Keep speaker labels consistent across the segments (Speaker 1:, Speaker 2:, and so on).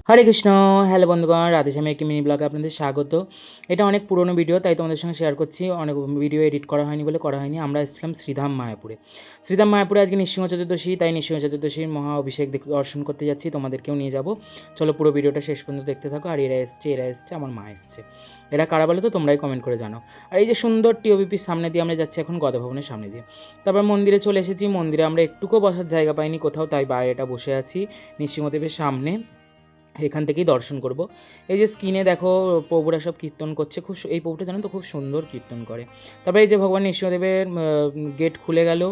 Speaker 1: হরে Krishna. Hello বন্ধুগণ, রাধেশ্যামে একটি mini ব্লগে আপনাদের স্বাগত। এটা অনেক পুরনো ভিডিও, তাই তোমাদের সঙ্গে শেয়ার করছি। অনেক ভিডিও এডিট করা হয়নি বলে করা হয়নি। আমরা এসেছিলাম শ্রীধাম মায়াপুরে। শ্রীধাম মায়াপুরে আজকে নৃসিংহ চতুর্দশী, তাই নৃসিংহ চতুর্দশীর মহা অভিষেক দর্শন করতে যাচ্ছি। তোমাদেরকেও নিয়ে যাব। চলো পুরো ভিডিওটা শেষ পর্যন্ত দেখতে থাকো। আর এরা এসছে, আমার মা এসছে। এরা কারা বলো তো, তোমরাই কমেন্ট করে জানো। আর এই যে সুন্দর টিওবিপির সামনে দিয়ে আমরা যাচ্ছি এখন গদা ভবনের সামনে দিয়ে। তারপর মন্দিরে চলে এসেছি। মন্দিরে আমরা একটুকু বসার জায়গা পাইনি কোথাও, তাই বাইরেটা বসে আছি নৃসিংহদেবের সামনে। এখান থেকেই দর্শন করব। এই যে স্ক্রিনে দেখো প্রভুরা সব কীর্তন করছে, এই প্রভুটা জানো তো খুব সুন্দর কীর্তন করে। তারপরে এই যে ভগবান নৃসিংহদেবের গেট খুলে গেল।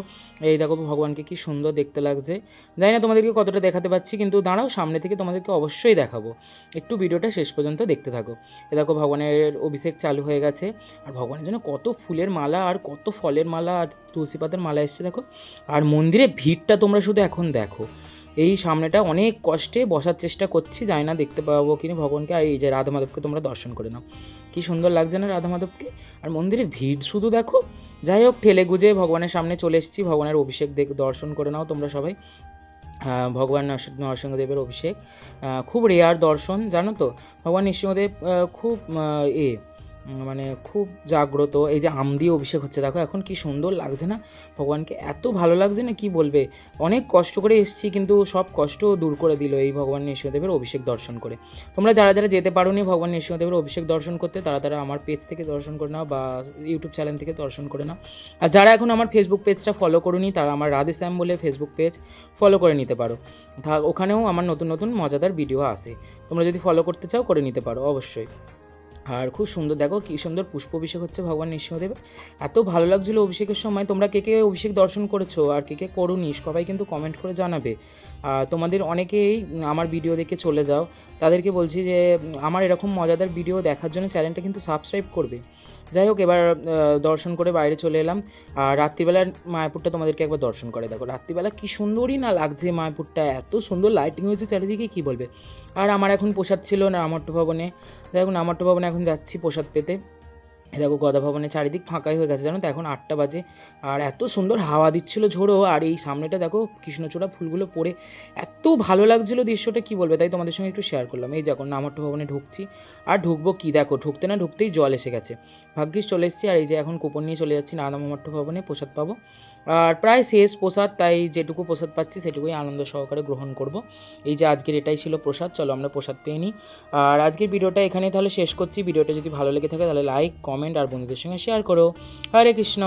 Speaker 1: এই দেখো ভগবানকে কি সুন্দর দেখতে লাগছে। জানি না তোমাদেরকে কতটা দেখাতে পাচ্ছি, কিন্তু দাঁড়াও, সামনে থেকে তোমাদেরকে অবশ্যই দেখাবো। একটু ভিডিওটা শেষ পর্যন্ত দেখতে থাকো। এ দেখো ভগবানের অভিষেক চালু হয়ে গেছে। আর ভগবানের জন্য কত ফুলের মালা আর কত ফলের মালা আর তুলসী পাতার মালা এসছে দেখো। আর মন্দিরে ভিড়টা তোমরা শুধু এখন দেখো। এই সামনেটা অনেক কষ্টে বসার চেষ্টা করছি, জানি না দেখতে পাবো কিনা ভগবানকে। আর এই যে রাধা মাধবকে তোমরা দর্শন করে নাও, কী সুন্দর লাগছে না রাধা মাধবকে। আর মন্দিরের ভিড় শুধু দেখো। যাই হোক, ঠেলে গুজে ভগবানের সামনে চলে এসেছি। ভগবানের অভিষেক দর্শন করে নাও তোমরা সবাই। ভগবান নরসিংহদেবের অভিষেক খুব রেয়ার দর্শন, জানো তো। ভগবান নৃসিংহদেব খুব মানে খুব জাগ্রত। এই যে আম দিয়ে অভিষেক হচ্ছে দেখো, এখন কি সুন্দর লাগছে না। ভগবানকে এত ভালো লাগছে না, কি বলবে। অনেক কষ্ট করে এসেছি, কিন্তু সব কষ্ট দূর করে দিল এই ভগবান নৃসিংহদেবের অভিষেক দর্শন করে। তোমরা যারা যারা যেতে পারো নি ভগবান নৃসিংহদেবের অভিষেক দর্শন করতে, তারা তারা আমার পেজ থেকে দর্শন করে নাও বা ইউটিউব চ্যানেল থেকে দর্শন করে নাও। আর যারা এখন আমার ফেসবুক পেজটা ফলো করোনি, তারা আমার রাধেশ্যাম বলে ফেসবুক পেজ ফলো করে নিতে পারো। ওখানেও আমার নতুন নতুন মজাদার ভিডিও আসে। তোমরা যদি ফলো করতে চাও করে নিতে পারো অবশ্যই। আর খুব সুন্দর দেখো, কী সুন্দর পুষ্প অভিষেক হচ্ছে ভগবান নৃসিংহদেবের। এত ভালো লাগছিলো অভিষেকের সময়। তোমরা কে কে অভিষেক দর্শন করেছো আর কে কে করোনি, সবাই কিন্তু কমেন্ট করে জানাবে। তোমাদের অনেকেই আমার ভিডিও দেখে চলে যাও, তাদেরকে বলছি যে আমার এরকম মজাদার ভিডিও দেখার জন্য চ্যানেলটা কিন্তু সাবস্ক্রাইব করবে। যাই হোক, এবার দর্শন করে বাইরে চলে এলাম। আর রাত্রিবেলার মায়াপুরটা তোমাদেরকে একবার দর্শন করে দেখো। রাত্রিবেলা কী সুন্দরই না লাগছে মায়াপুরটা, এত সুন্দর লাইটিং হয়েছে চারিদিকে, কী বলবে। আর আমার এখন প্রসাদ ছিল না নামট্ট ভবনে। দেখুন নামট্ট ভবনে এখন যাচ্ছি প্রসাদ পেতে। দেখো গদা ভবনের চারিদিক ফাঁকাই হয়ে গেছে, জানো তো। এখন 8টা বাজে। আর এত সুন্দর হাওয়া দিচ্ছিল ঝোড়ো। আর এই সামনেটা দেখো কৃষ্ণচূড়া ফুলগুলো পড়ে এত ভালো লাগছিলো দৃশ্যটা, কি বলবে। তাই তোমাদের সঙ্গে একটু শেয়ার করলাম। এই যখন নামট্ট ভবনে ঢুকছি, আর ঢুকবো কি দেখো, ঢুকতে না ঢুকতেই জল এসে গেছে। ভাগ্যিস চলে এসেছি। আর এই যে এখন কুপন নিয়ে চলে যাচ্ছি নামট্ট ভবনে, প্রসাদ পাবো। আর প্রায় শেষ প্রসাদ, তাই যেটুকু প্রসাদ পাচ্ছি সেটুকুই আনন্দ সহকারে গ্রহণ করব। এই যে আজকের এটাই ছিল প্রসাদ, চলো আমরা প্রসাদ পেয়ে নিই। আর আজকের ভিডিওটা এখানেই তাহলে শেষ করছি। ভিডিওটা যদি ভালো লেগে থাকে তাহলে লাইক, কমেন্ট আর বন্ধুদের সঙ্গে শেয়ার করো। হরে কৃষ্ণ।